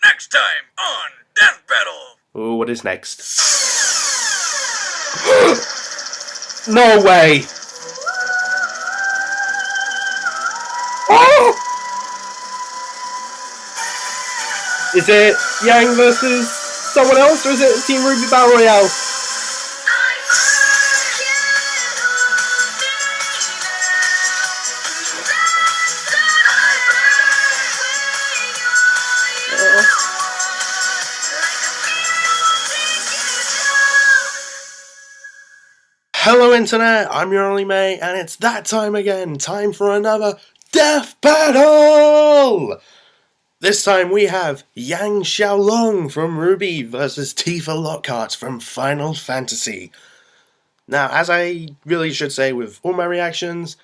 Next time on Death Battle! Oh, what is next? No way! Oh! Is it Yang versus someone else, or is it Team RWBY Battle Royale? Hello Internet, I'm your only mate, and it's that time again, time for another Death Battle! This time we have Yang Xiao Long from RWBY versus Tifa Lockhart from Final Fantasy. Now, as I really should say with all my reactions,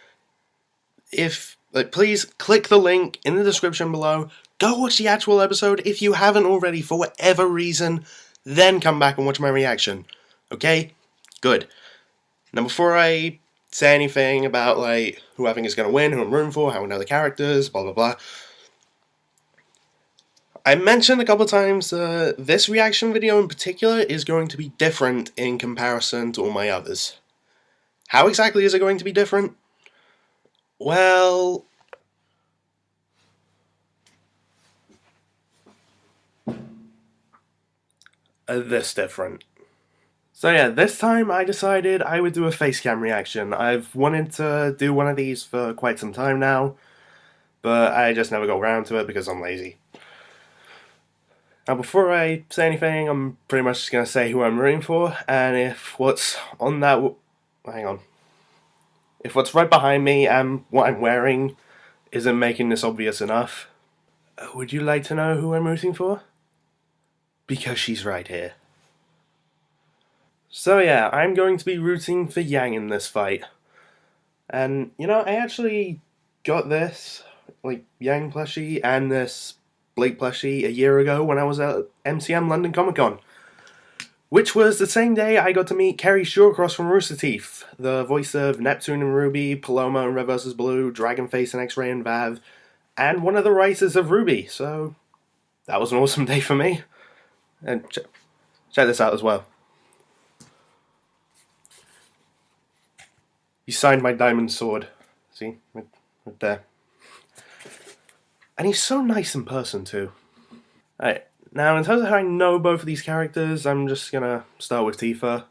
please click the link in the description below, go watch the actual episode if you haven't already for whatever reason, then come back and watch my reaction. Okay? Good. Now, before I say anything about who I think is going to win, who I'm rooting for, how I know the characters, blah blah blah, I mentioned a couple times this reaction video in particular is going to be different in comparison to all my others. How exactly is it going to be different? Well, this different. So yeah, this time I decided I would do a facecam reaction. I've wanted to do one of these for quite some time now, but I just never got around to it because I'm lazy. Now before I say anything, I'm pretty much just going to say who I'm rooting for, and if what's on that... hang on. If what's right behind me and what I'm wearing isn't making this obvious enough, would you like to know who I'm rooting for? Because she's right here. So yeah, I'm going to be rooting for Yang in this fight. And, you know, I actually got this, Yang plushie and this Blake plushie a year ago when I was at MCM London Comic Con. Which was the same day I got to meet Kerry Shawcross from Rooster Teeth, the voice of Neptune and Ruby, Paloma and Red vs. Blue, Dragonface and X-Ray and Vav, and one of the writers of RWBY, so that was an awesome day for me. And check this out as well. He signed my diamond sword. See? Right there. And he's so nice in person, too. Alright, now in terms of how I know both of these characters, I'm just gonna start with Tifa.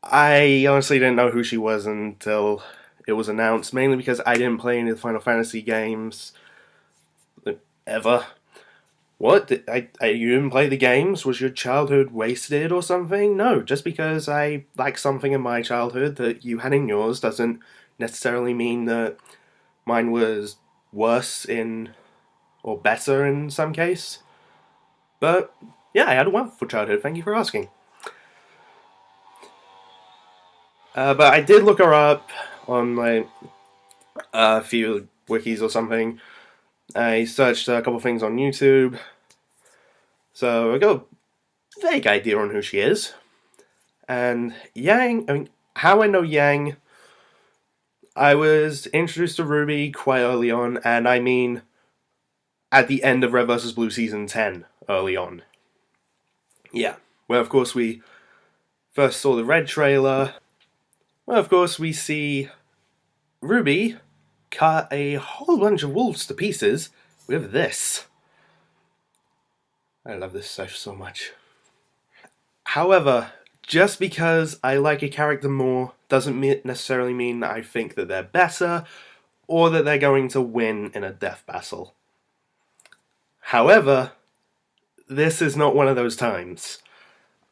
I honestly didn't know who she was until it was announced, mainly because I didn't play any of the Final Fantasy games ever. What? You didn't play the games? Was your childhood wasted or something? No, just because I lacked something in my childhood that you had in yours doesn't necessarily mean that mine was worse or better in some case. But, yeah, I had a wonderful childhood, thank you for asking. But I did look her up on, a few wikis or something. I searched a couple things on YouTube. So I got a vague idea on who she is. And Yang, how I know Yang, I was introduced to RWBY quite early on, and I mean at the end of Red vs. Blue Season 10, early on. Yeah, where of course we first saw the Red trailer, where of course we see RWBY cut a whole bunch of wolves to pieces with this. I love this so much. However, just because I like a character more doesn't necessarily mean that I think that they're better or that they're going to win in a death battle. However, this is not one of those times.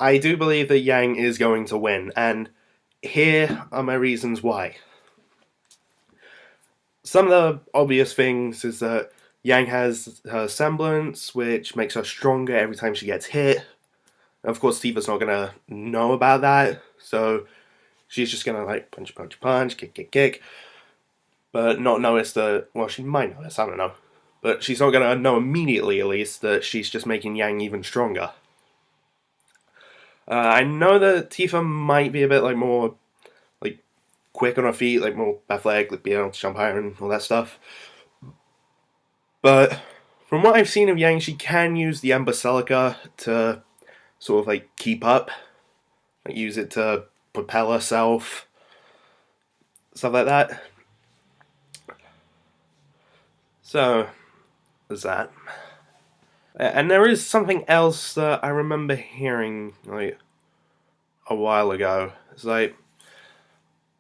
I do believe that Yang is going to win, and here are my reasons why. Some of the obvious things is that Yang has her semblance, which makes her stronger every time she gets hit. Of course, Tifa's not going to know about that, so she's just going to punch, kick, but not notice that, well, she might notice, I don't know. But she's not going to know immediately, at least, that she's just making Yang even stronger. I know that Tifa might be a bit, more, quick on her feet, more athletic, being able to jump higher and all that stuff. But From what I've seen of Yang, she can use the Ember Celica to sort of like keep up, like use it to propel herself, stuff like that. So there's that. And there is something else that I remember hearing like a while ago. It's like,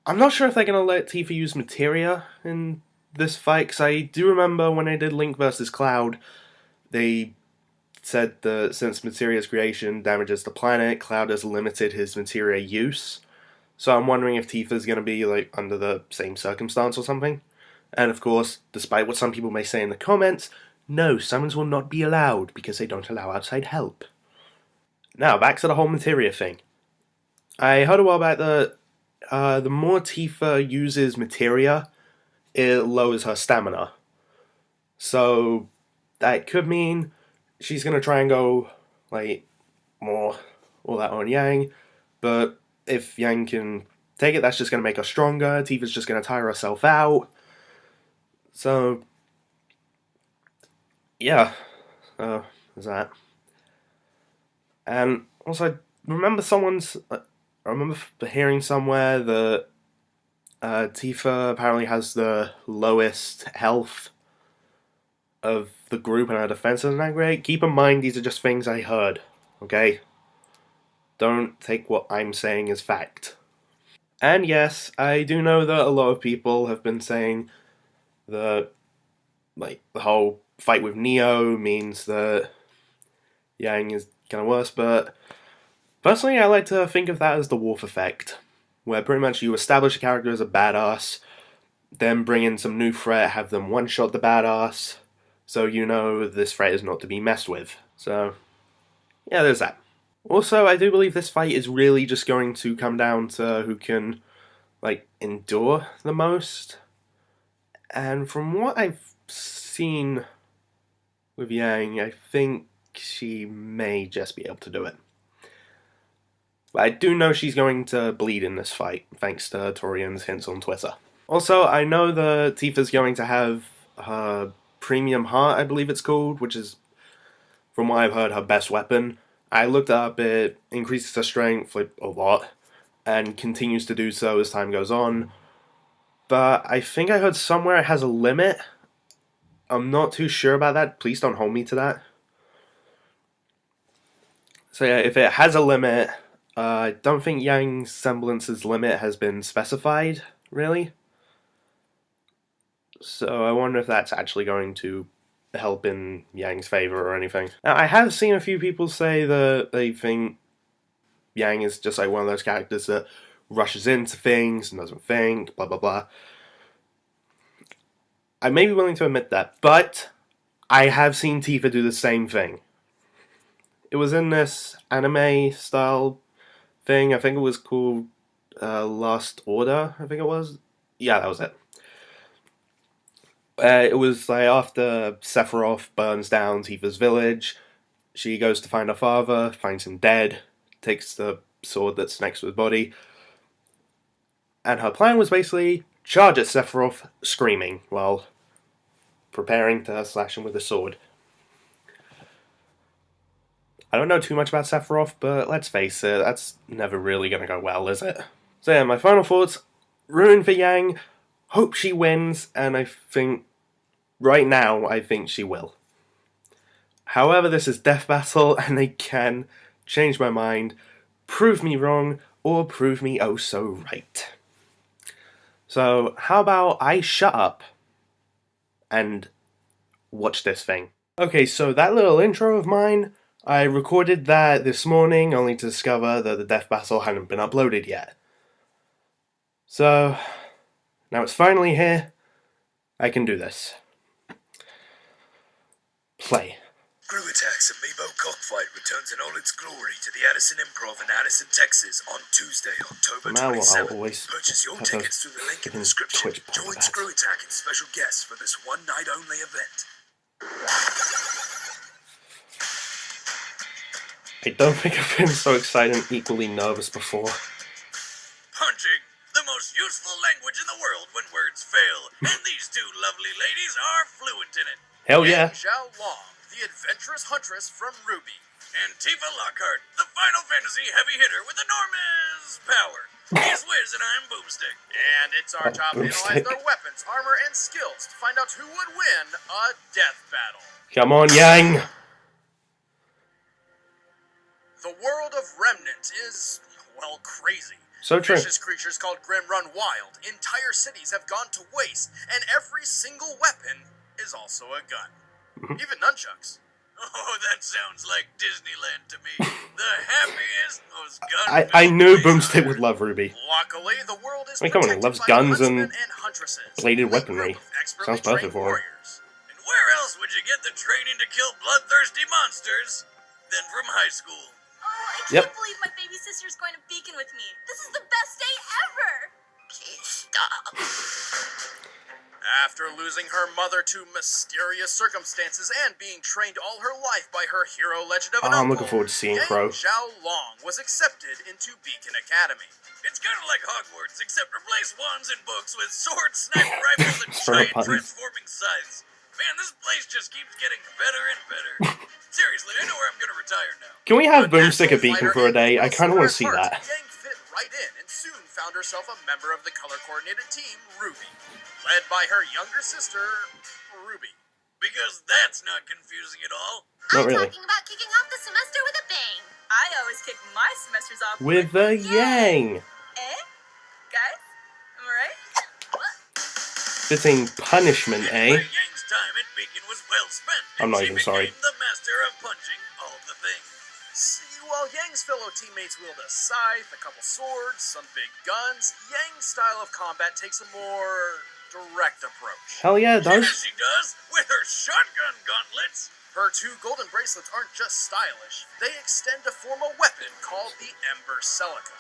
I'm not sure if they're gonna let Tifa use materia in this fight, because I do remember when I did Link versus Cloud, they said that since materia's creation damages the planet, Cloud has limited his materia use. So I'm wondering if Tifa's gonna be like under the same circumstance or something. And of course, despite what some people may say in the comments, no, summons will not be allowed because they don't allow outside help. Now, back to the whole materia thing. I heard a while back that the more Tifa uses materia, it lowers her stamina. So that could mean she's gonna try and go like more all that on Yang, but if Yang can take it, that's just gonna make her stronger. Tifa's just gonna tire herself out. So yeah, there's that. And also, I remember I remember hearing somewhere that Tifa apparently has the lowest health of the group, and her defense isn't that great. Keep in mind, these are just things I heard, okay? Don't take what I'm saying as fact. And yes, I do know that a lot of people have been saying that, like, the whole fight with Neo means that Yang is kind of worse, but personally, I like to think of that as the Worf effect, where pretty much you establish a character as a badass, then bring in some new threat, have them one-shot the badass, so you know this threat is not to be messed with. So, yeah, there's that. Also, I do believe this fight is really just going to come down to who can, like, endure the most. And from what I've seen with Yang, I think she may just be able to do it. But I do know she's going to bleed in this fight, thanks to Torian's hints on Twitter. Also, I know that Tifa's going to have her Premium Heart, I believe it's called, which is, from what I've heard, her best weapon. I looked up, it increases her strength like a lot, and continues to do so as time goes on. But I think I heard somewhere it has a limit. I'm not too sure about that. Please don't hold me to that. So yeah, if it has a limit, I don't think Yang's Semblance's limit has been specified, really. So I wonder if that's actually going to help in Yang's favor or anything. Now, I have seen a few people say that they think Yang is just like one of those characters that rushes into things and doesn't think, blah blah blah. I may be willing to admit that, but I have seen Tifa do the same thing. It was in this anime style thing. I think it was called Last Order. I think it was. Yeah, that was it. It was like after Sephiroth burns down Tifa's village, she goes to find her father, finds him dead, takes the sword that's next to his body, and her plan was basically charge at Sephiroth screaming while preparing to slash him with the sword. I don't know too much about Sephiroth, but let's face it, that's never really going to go well, is it? So yeah, my final thoughts, ruin for Yang, hope she wins, and I think, right now, I think she will. However, this is Death Battle, and they can change my mind, prove me wrong, or prove me oh so right. So, how about I shut up and watch this thing? Okay, so that little intro of mine, I recorded that this morning, only to discover that the Death Battle hadn't been uploaded yet. So, now it's finally here, I can do this. Play. Crew Attacks Amiibo Cockfight returns in all its glory to the Addison Improv in Addison, Texas on Tuesday, October 27th. Purchase your tickets through the link in the description. Join Screw Attack and special guests for this one-night-only event. I don't think I've been so excited and equally nervous before. Punching, the most useful language in the world when words fail, and these two lovely ladies are fluent in it. Hell yeah. Xiao Long, the adventurous huntress from RWBY. And Tifa Lockhart, the Final Fantasy heavy hitter with enormous power. He's Wiz and I'm Boomstick. And it's our job to analyze their weapons, armor, and skills to find out who would win a death battle. Come on, Yang. The world of Remnant is, well, crazy. So true. Vicious creatures called Grim run wild. Entire cities have gone to waste, and every single weapon is also a gun. Even nunchucks. Oh, that sounds like Disneyland to me. The happiest, most gun. I knew Boomstick would love RWBY. Luckily, the world is come on, he loves guns and bladed weaponry. Sounds perfect for him. And where else would you get the training to kill bloodthirsty monsters than from high school? Oh, I can't believe my baby sister's going to Beacon with me. This is the best day ever. Please stop. After losing her mother to mysterious circumstances and being trained all her life by her hero legend of an uncle, I'm looking forward to seeing Crow. Xiao Long was accepted into Beacon Academy. It's kind of like Hogwarts, except replace wands and books with swords, sniper rifles, and giant transforming scythes. Man, this place just keeps getting better and better. Seriously, I know where I'm going to retire now. Can we have Boomstick at Beacon for a day? I kind of want to see that. Yang fit right in and soon found herself a member of the color-coordinated team, RWBY, led by her younger sister, Ruby. Because that's not confusing at all. Not really. I'm talking about kicking off the semester with a bang. I always kick my semesters off with a yang. Eh? Guys? Am I right? Fitting punishment, eh? Yang's time at Beacon was well spent. I'm not even sorry. The master of punching all the things. See, while Yang's fellow teammates wield a scythe, a couple swords, some big guns, Yang's style of combat takes a more direct approach. Hell yeah, it does. Yes, she does, with her shotgun gauntlets. Her 2 golden bracelets aren't just stylish, they extend to form a weapon called the Ember Celica.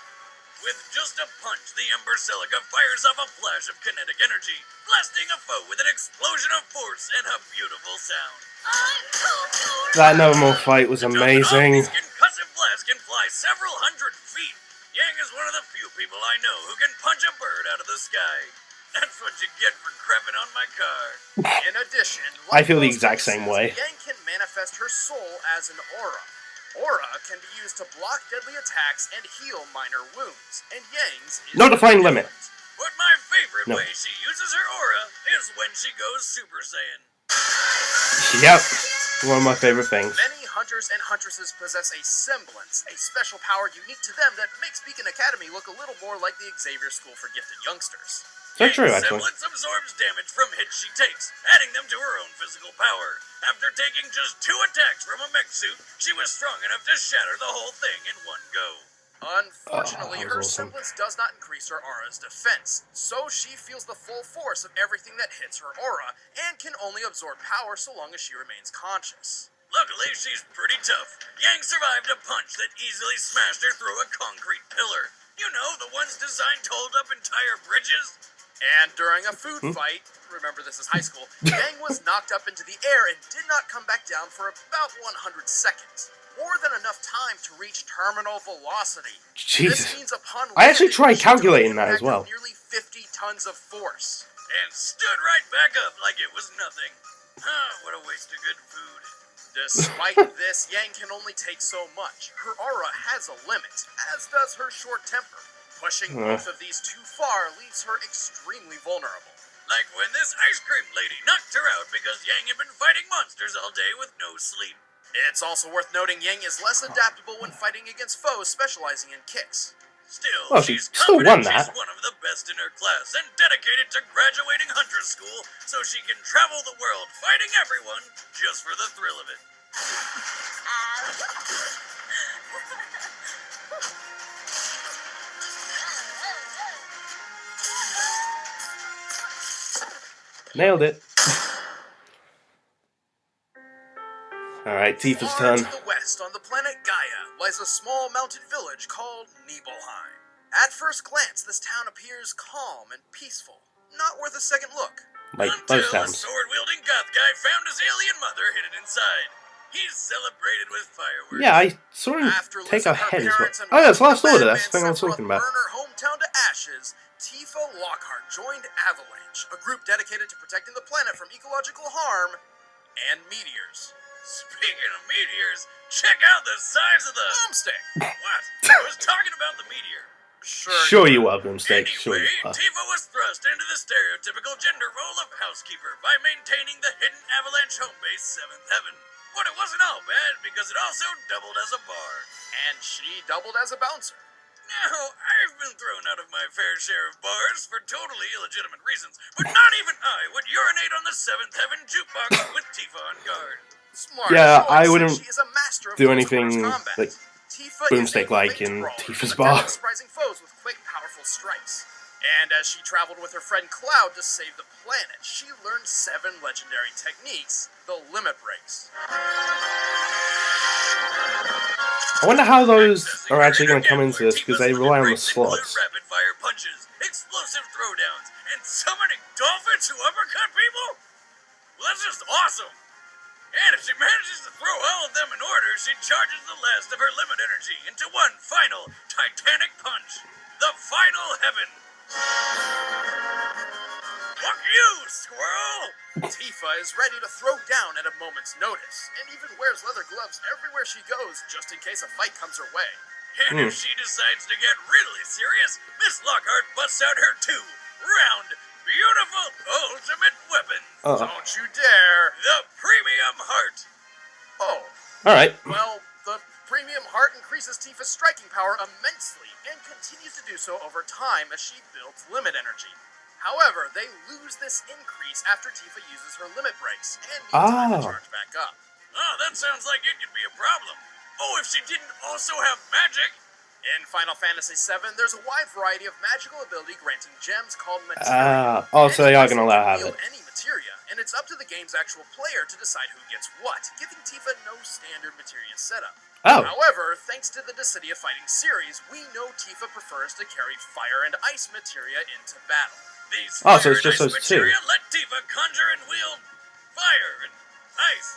With just a punch, the Ember Celica fires off a flash of kinetic energy, blasting a foe with an explosion of force and a beautiful sound. That Nevermore fight was amazing. These concussive blasts can fly several hundred feet. Yang is one of the few people I know who can punch a bird out of the sky. That's what you get for crapping on my car. In addition, I feel the exact same way. Yang can manifest her soul as an aura. Aura can be used to block deadly attacks and heal minor wounds, and Yang's is no defined limit. But my favorite way she uses her aura is when she goes Super Saiyan. Yep, one of my favorite things. Many hunters and huntresses possess a semblance, a special power unique to them that makes Beacon Academy look a little more like the Xavier School for gifted youngsters. So true, actually. Semblance absorbs damage from hits she takes, adding them to her own physical power. After taking just 2 attacks from a mech suit, she was strong enough to shatter the whole thing in one go. Unfortunately, her semblance does not increase her aura's defense, so she feels the full force of everything that hits her aura, and can only absorb power so long as she remains conscious. Luckily, she's pretty tough. Yang survived a punch that easily smashed her through a concrete pillar. You know, the ones designed to hold up entire bridges? And during a food fight, remember this is high school, Yang was knocked up into the air and did not come back down for about 100 seconds. More than enough time to reach terminal velocity. Jesus. This means upon I actually landing, tried calculating that as well. Nearly 50 tons of force. And stood right back up like it was nothing. What a waste of good food. Despite this, Yang can only take so much. Her aura has a limit, as does her short temper. Pushing both of these too far leaves her extremely vulnerable. Like when this ice cream lady knocked her out because Yang had been fighting monsters all day with no sleep. It's also worth noting Yang is less adaptable when fighting against foes specializing in kicks. Still, well, she's still won that. She's one of the best in her class and dedicated to graduating Huntress School so she can travel the world fighting everyone just for the thrill of it. Nailed it. Alright, Tifa's turn. To the west, on the planet Gaia, lies a small mountain village called Nibelheim. At first glance, this town appears calm and peaceful. Not worth a second look. Like Until both a towns. sword-wielding goth guy found his alien mother hidden inside. He's celebrated with fireworks. Yeah, I saw him take her head as well. Oh, that's Last Order, that's the thing I was talking about. Burn her hometown to ashes, Tifa Lockhart joined Avalanche, a group dedicated to protecting the planet from ecological harm and meteors. Speaking of meteors, check out the size of the boomstick. What? I was talking about the meteor. Sure you are, Boomstick. Sure Anyway, you are. Tifa was thrust into the stereotypical gender role of housekeeper by maintaining the hidden avalanche home base 7th Heaven. But it wasn't all bad, because it also doubled as a bar. And she doubled as a bouncer. Now, I've been thrown out of my fair share of bars for totally illegitimate reasons, but not even I would urinate on the 7th Heaven jukebox with Tifa on guard. Smart Yeah, choice, I wouldn't she is a master of do close anything quarters combat. like Tifa Boomstick like in Tifa's bar. surprising foes with quick, powerful strikes. And as she traveled with her friend Cloud to save the planet, she learned 7 legendary techniques, the limit breaks. I wonder how those are actually going to come into this, because they rely on the slots. Rapid fire punches, explosive throwdowns, and summoning dolphins who uppercut people? Well, that's just awesome. And if she manages to throw all of them in order, she charges the last of her limit energy into one final titanic punch. The final heaven. Fuck you, squirrel! Tifa is ready to throw down at a moment's notice, and even wears leather gloves everywhere she goes, just in case a fight comes her way. And if she decides to get really serious, Miss Lockhart busts out her 2-round beautiful ultimate weapon. Don't you dare! The Premium Heart! Oh. Alright. Well, the Premium Heart increases Tifa's striking power immensely, and continues to do so over time as she builds limit energy. However, they lose this increase after Tifa uses her limit breaks, and needs time to charge back up. Oh, that sounds like it could be a problem. Oh, if she didn't also have magic! In Final Fantasy VII, there's a wide variety of magical ability granting gems called materia. So they are going to let her have it. Any materia, and it's up to the game's actual player to decide who gets what, giving Tifa no standard materia setup. Oh. However, thanks to the Dissidia Fighting series, we know Tifa prefers to carry fire and ice materia into battle. These so fire it's just and ice those two. materia let Tifa conjure and wield fire and ice.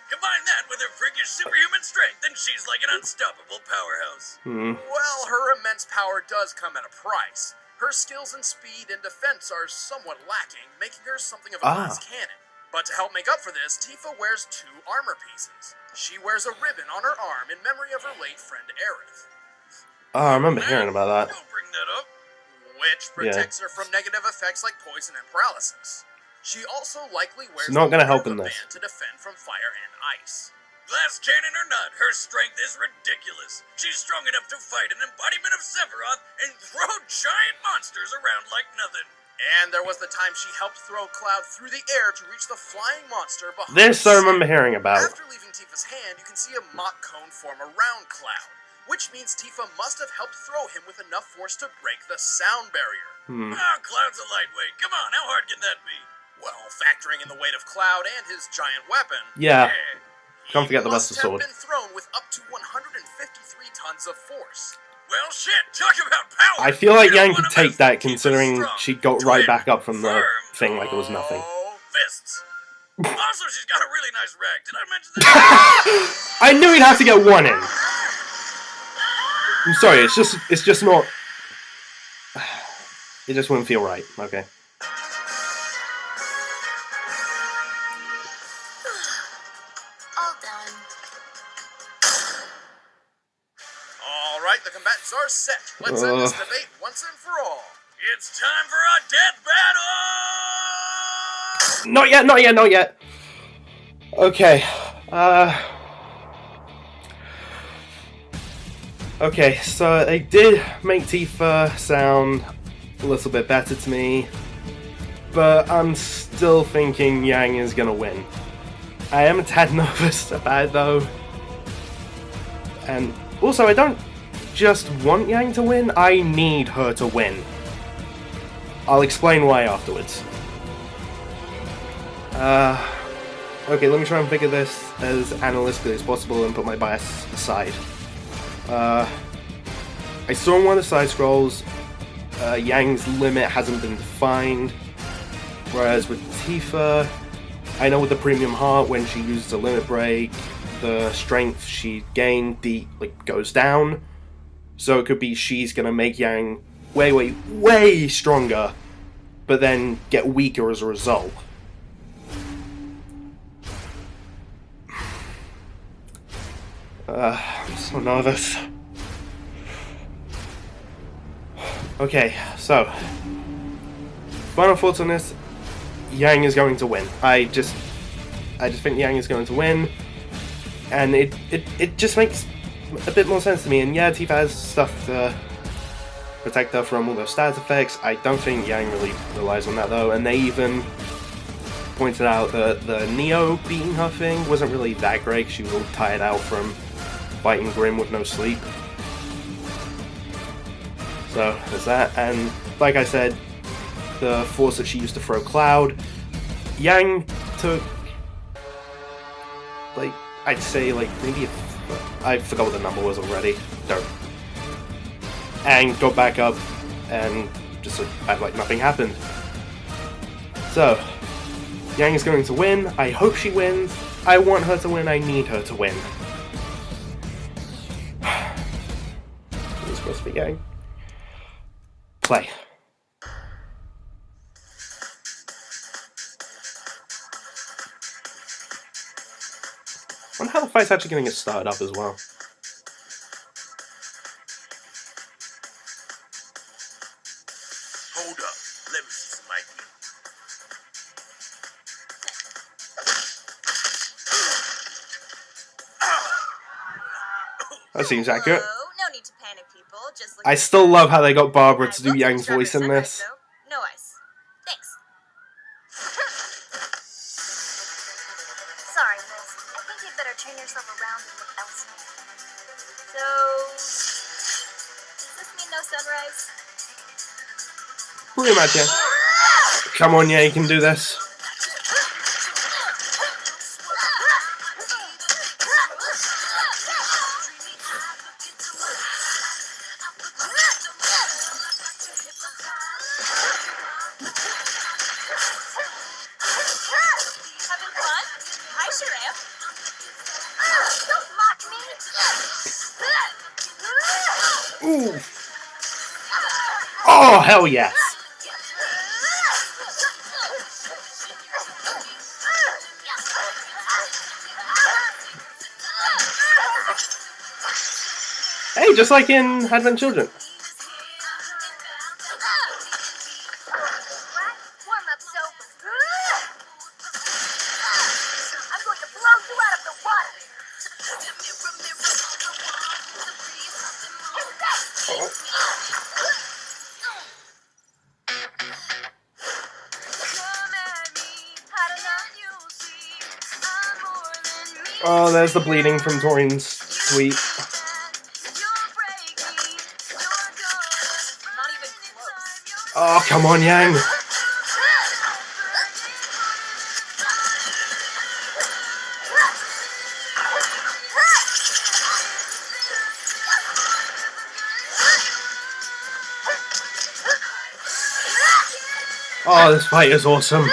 Combine that with her freakish superhuman strength, and she's like an unstoppable powerhouse. Well, her immense power does come at a price. Her skills and speed and defense are somewhat lacking, making her something of a glass cannon. But to help make up for this, Tifa wears 2 armor pieces. She wears a ribbon on her arm in memory of her late friend Aerith. Oh, I remember hearing about that. Don't bring that up. Which protects her from negative effects like poison and paralysis. She also likely wears not going to help in the this. band to defend from fire and ice. Glass cannon or not, her strength is ridiculous. She's strong enough to fight an embodiment of Sephiroth and throw giant monsters around like nothing. And there was the time she helped throw Cloud through the air to reach the flying monster behind This I remember hearing about. After leaving Tifa's hand, you can see a mock cone form around Cloud, which means Tifa must have helped throw him with enough force to break the sound barrier. Cloud's a lightweight. Come on, how hard can that be? Well, factoring in the weight of Cloud and his giant weapon. Yeah. Can't forget the Buster Sword. Sword. Been thrown with up to 153 tons of force. Well, shit, talk about power. I feel like Yang could take that, considering she got right back up from the thing like it was nothing. Fists. Also, she's got a really nice rack. Did I mention that? I knew he'd have to get one in. I'm sorry, it's just not. It just wouldn't feel right. Okay. The combatants are set. Let's end this debate once and for all. It's time for a death battle! Not yet, not yet, not yet. Okay. Okay, so they did make Tifa sound a little bit better to me, but I'm still thinking Yang is gonna win. I am a tad nervous about it though. And also, I don't just want Yang to win, I need her to win. I'll explain why afterwards. Okay, let me try and figure this as analytically as possible and put my bias aside. I saw in one of the side scrolls, Yang's limit hasn't been defined, whereas with Tifa, I know with the Premium Heart, when she uses a limit break, the strength she gained goes down. So it could be she's gonna make Yang way, way, way stronger, but then get weaker as a result. I'm so nervous. Okay, so final thoughts on this. Yang is going to win. I just think Yang is going to win, and it just makes a bit more sense to me. And yeah, Tifa has stuff to protect her from all those status effects. I don't think Yang really relies on that though, and they even pointed out that the Neo beating her thing wasn't really that great. She was all tired out from fighting Grim with no sleep. So there's that, and like I said, the force that she used to throw Cloud, Yang took, like, I'd say like maybe I forgot what the number was already. Don't. And got back up and just act like nothing happened. So Yang is going to win. I hope she wins. I want her to win. I need her to win. It's supposed to be Yang. Play. I wonder how the fight's actually going to get started up as well. Hold up. Let me see some mic. That seems accurate. No need to panic, people. Just look I still love how they got Barbara to do Yang's voice in this. No ice. Thanks. Sorry, miss. I think you'd better turn yourself around and look elsewhere. So, does this mean no sunrise? Pretty much, yeah. Come on, yeah, you can do this. Having fun? I sure am. Don't mock me. Ooh. Oh, hell yes. Hey, just like in Advent Children. Warm up's over. I'm going to blow you out of the water. Oh, there's the bleeding from Torian's tweet. Oh, come on, Yang. Oh, this fight is awesome.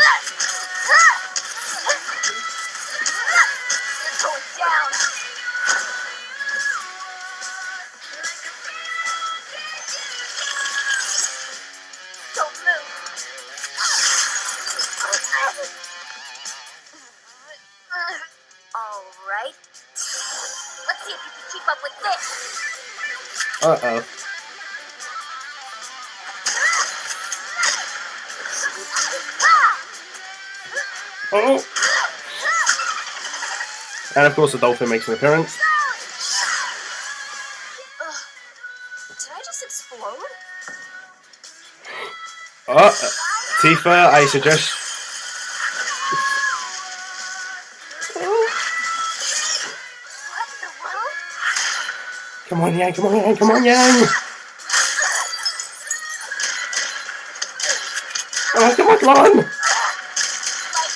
Alright. Let's see if you can keep up with this. Uh-oh. Oh! And of course the dolphin makes an appearance. Did I just explode? Tifa, I suggest... What the world? Come on, Yang, come on, Yang, come on, Yang! Oh, come on, come on! Like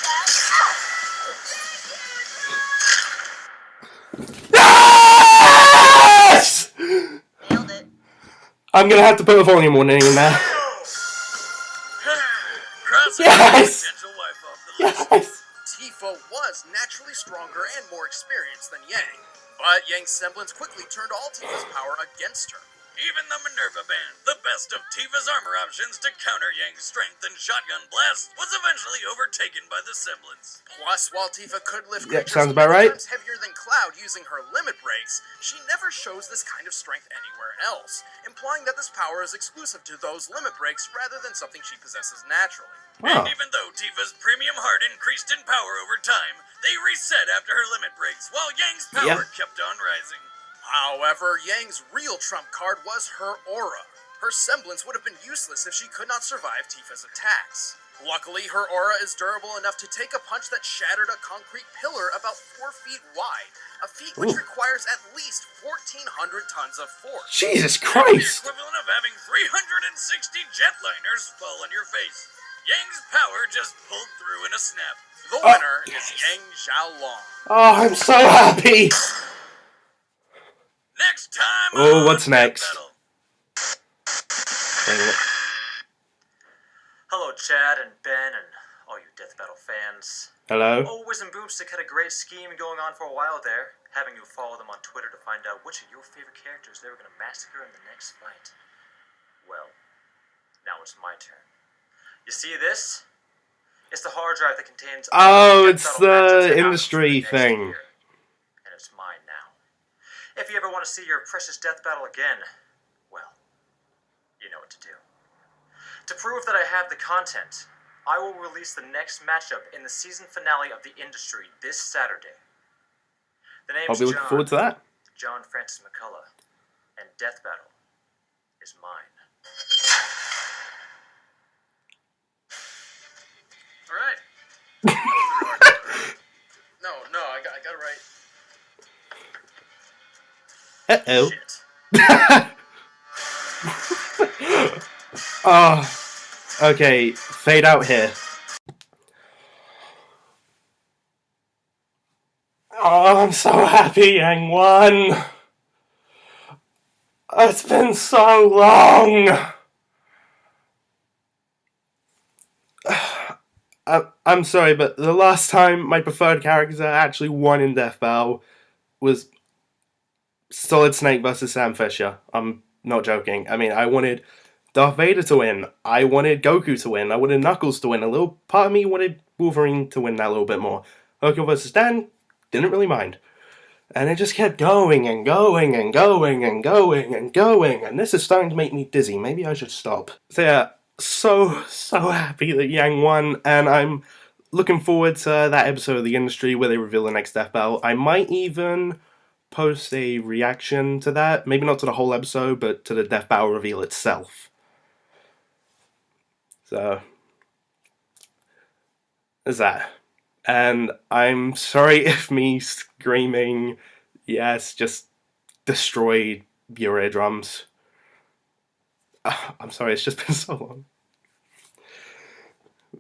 that? Yes! Nailed it. I'm gonna have to put a volume warning in there. Yes! Yes! Tifa was naturally stronger and more experienced than Yang, but Yang's semblance quickly turned all Tifa's power against her. Even the Minerva Band, the best of Tifa's armor options to counter Yang's strength and shotgun blast, was eventually overtaken by the semblance. Plus, while Tifa could lift Yep, creatures sounds about right. times heavier than Cloud using her limit breaks, she never shows this kind of strength anywhere else, implying that this power is exclusive to those limit breaks rather than something she possesses naturally. Wow. And even though Tifa's premium heart increased in power over time, they reset after her limit breaks, while Yang's power kept on rising. However, Yang's real trump card was her aura. Her semblance would have been useless if she could not survive Tifa's attacks. Luckily, her aura is durable enough to take a punch that shattered a concrete pillar about 4 feet wide, a feat which requires at least 1,400 tons of force. Jesus Christ! The equivalent of having 360 jetliners fall on your face. Yang's power just pulled through in a snap. The winner is Yang Xiao Long. Oh, I'm so happy! Next time. Oh, what's next? Hello, Chad and Ben and all you Death Battle fans. Hello? Wiz and Boomstick had a great scheme going on for a while there, having you follow them on Twitter to find out which of your favorite characters they were going to massacre in the next fight. Well, now it's my turn. You see this? It's the hard drive that contains... Oh, it's the industry thing. And it's mine now. If you ever want to see your precious Death Battle again, well, you know what to do. To prove that I have the content, I will release the next matchup in the season finale of the industry this Saturday. The name's I'll be looking forward to that. John Francis McCullough, and Death Battle is mine. All right. No, I got it right. Uh-oh. Shit. Oh, okay, fade out here. Oh, I'm so happy Yang won. It's been so long. I'm sorry, but the last time my preferred character actually won in Death Battle was Solid Snake versus Sam Fisher. I'm not joking. I mean, I wanted Darth Vader to win. I wanted Goku to win. I wanted Knuckles to win. A little part of me wanted Wolverine to win that a little bit more. Hercule versus Dan, didn't really mind. And it just kept going and going and going and going and going. And this is starting to make me dizzy. Maybe I should stop. So yeah, so happy that Yang won. And I'm looking forward to that episode of The Industry where they reveal the next Death Battle. I might even post a reaction to that. Maybe not to the whole episode, but to the Death Battle reveal itself. So, there's that. And I'm sorry if me screaming, yes, just destroyed your eardrums. I'm sorry, it's just been so long.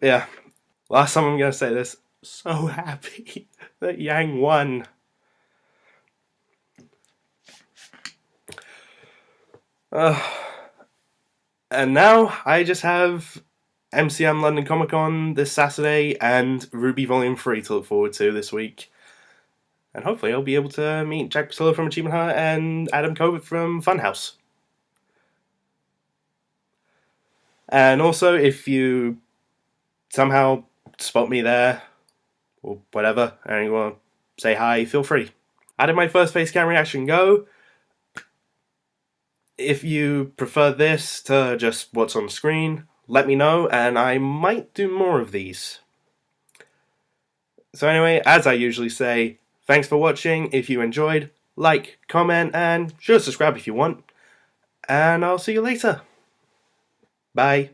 Yeah, last time I'm going to say this, so happy that Yang won. And now I just have MCM London Comic Con this Saturday and RWBY Volume 3 to look forward to this week. And hopefully I'll be able to meet Jack Priscilla from Achievement Hunter and Adam Covert from Funhouse. And also, if you somehow spot me there, or whatever, and you want to say hi, feel free. How did my first face cam reaction go? If you prefer this to just what's on screen, let me know, and I might do more of these. So anyway, as I usually say, thanks for watching. If you enjoyed, like, comment, and sure, subscribe if you want. And I'll see you later. Bye.